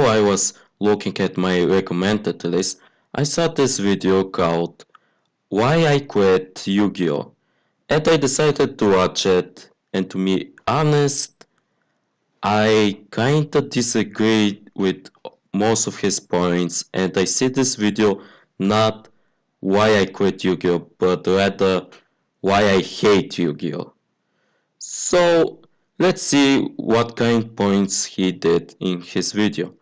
while I was looking at my recommended list, I saw this video called Why I Quit Yu-Gi-Oh! And I decided to watch it, and to be honest, I kinda disagree with most of his points, and I see this video not why I quit Yu-Gi-Oh! But rather why I hate Yu-Gi-Oh! So let's see what kind of points he did in his video.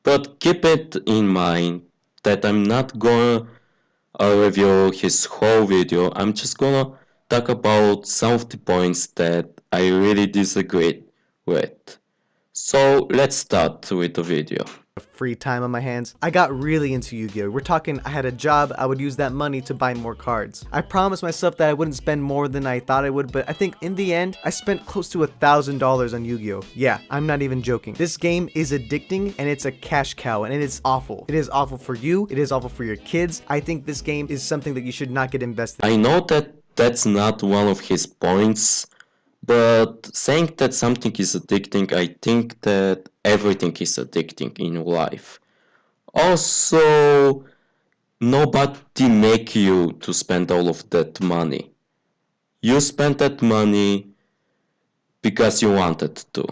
But keep it in mind that I'm not gonna review his whole video. I'm just gonna talk about some of the points that I really disagreed with. So let's start with the video. Free time on my hands, I got really into Yu-Gi-Oh! We're talking I had a job, I would use that money to buy more cards. I promised myself that I wouldn't spend more than I thought I would, but I think in the end, I spent close to $1,000 on Yu-Gi-Oh! Yeah, I'm not even joking. This game is addicting and it's a cash cow and it is awful. It is awful for you, it is awful for your kids. I think this game is something that you should not get invested in. I know that that's not one of his points, but saying that something is addicting, I think that everything is addicting in life. Also, nobody make you to spend all of that money. You spend that money because you wanted to.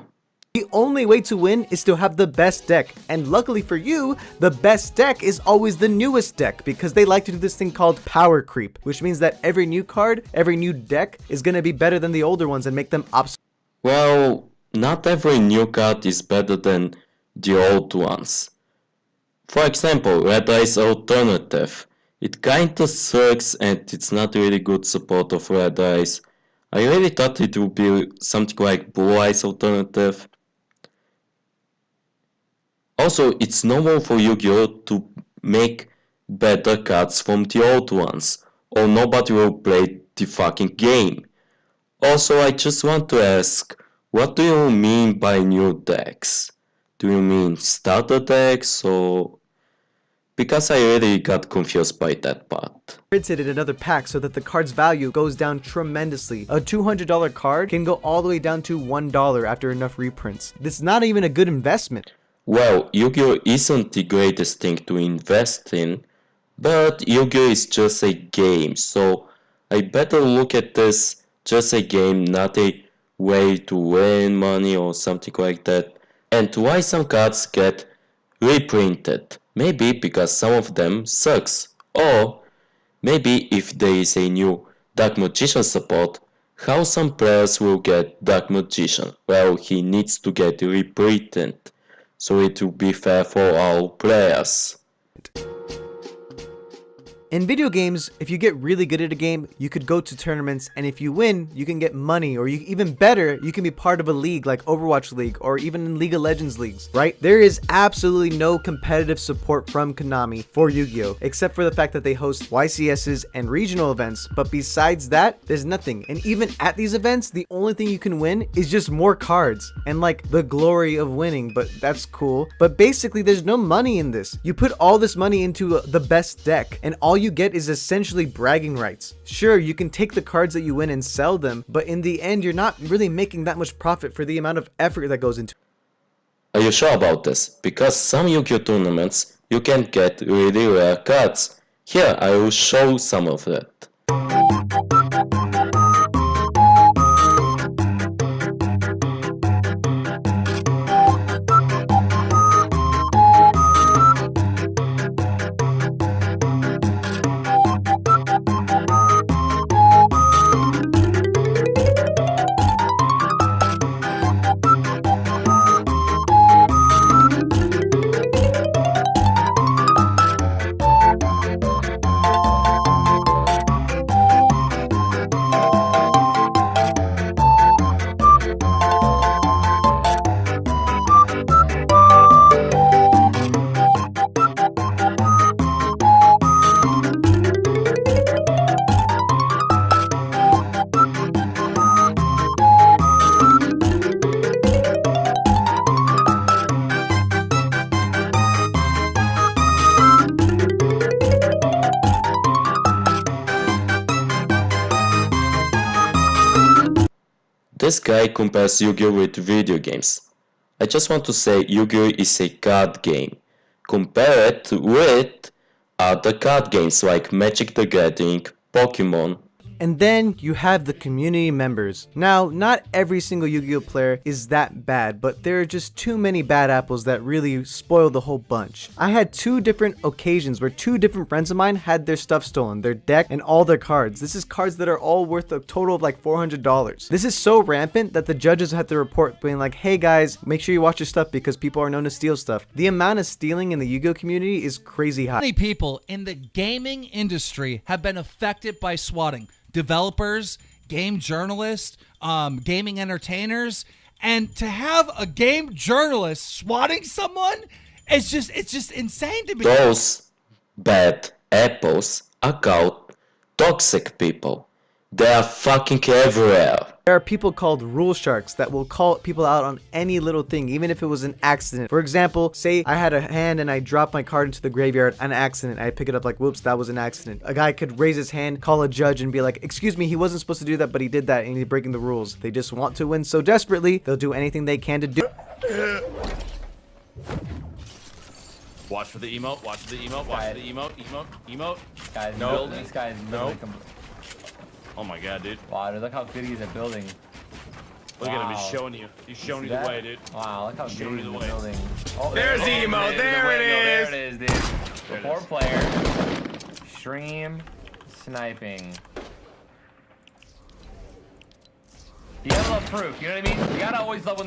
The only way to win is to have the best deck, and luckily for you, the best deck is always the newest deck because they like to do this thing called power creep, which means that every new card, every new deck is going to be better than the older ones and make them obsolete. Well, not every new card is better than the old ones. For example, Red Eyes Alternative. It kinda sucks and it's not really good support of Red Eyes. I really thought it would be something like Blue Eyes Alternative. Also, it's normal for Yu-Gi-Oh! To make better cards from the old ones, or nobody will play the fucking game. Also, I just want to ask, what do you mean by new decks? Do you mean starter decks, or... Because I really got confused by that part. Printed in another pack so that the card's value goes down tremendously. A $200 card can go all the way down to $1 after enough reprints. This is not even a good investment. Well, Yu-Gi-Oh! Isn't the greatest thing to invest in, but Yu-Gi-Oh! Is just a game, so I better look at this just a game, not a way to win money or something like that. And why some cards get reprinted? Maybe because some of them sucks, or maybe if there is a new Dark Magician support, how some players will get Dark Magician? Well, he needs to get reprinted, so it will be fair for all players. In video games, if you get really good at a game, you could go to tournaments, and if you win, you can get money, or even better, you can be part of a league like Overwatch League, or even in League of Legends leagues, right? There is absolutely no competitive support from Konami for Yu-Gi-Oh! Except for the fact that they host YCSs and regional events, but besides that, there's nothing. And even at these events, the only thing you can win is just more cards, and like the glory of winning, but that's cool. But basically, there's no money in this. You put all this money into the best deck, and all you get is essentially bragging rights. Sure, you can take the cards that you win and sell them, but in the end, you're not really making that much profit for the amount of effort that goes into it. Are you sure about this? Because some Yu-Gi-Oh! Tournaments, you can get really rare cards. Here, I will show some of that. This guy compares Yu-Gi-Oh! With video games. I just want to say Yu-Gi-Oh is a card game. Compare it with other card games like Magic the Gathering, Pokemon. And then you have the community members. Now, not every single Yu-Gi-Oh player is that bad, but there are just too many bad apples that really spoil the whole bunch. I had 2 different occasions where 2 different friends of mine had their stuff stolen, their deck and all their cards. This is cards that are all worth a total of like $400. This is so rampant that the judges had to report being like, hey guys, make sure you watch your stuff because people are known to steal stuff. The amount of stealing in the Yu-Gi-Oh community is crazy high. Many people in the gaming industry have been affected by swatting. Developers, game journalists, gaming entertainers, and to have a game journalist swatting someone, it's just insane to me. Those bad apples are called toxic people. They are fucking everywhere. There are people called rule sharks that will call people out on any little thing, even if it was an accident. For example, say I had a hand and I dropped my card into the graveyard, an accident. I pick it up like, whoops, that was an accident. A guy could raise his hand, call a judge and be like, excuse me, he wasn't supposed to do that, but he did that and he's breaking the rules. They just want to win so desperately, they'll do anything they can to do. Watch for the emote, watch for the emote, watch for the emote. Guys, No. this guy's No. literally Oh my god, dude. wow, dude, look how good he is at building. Look at him, Wow. he's showing you. He's showing you See the that? way, dude. Wow, look how good Showing he is you at the way. building. Oh, There's the emote, there it is. There it is, dude. Before player, stream, sniping. You gotta love proof, you know what I mean? You gotta always love when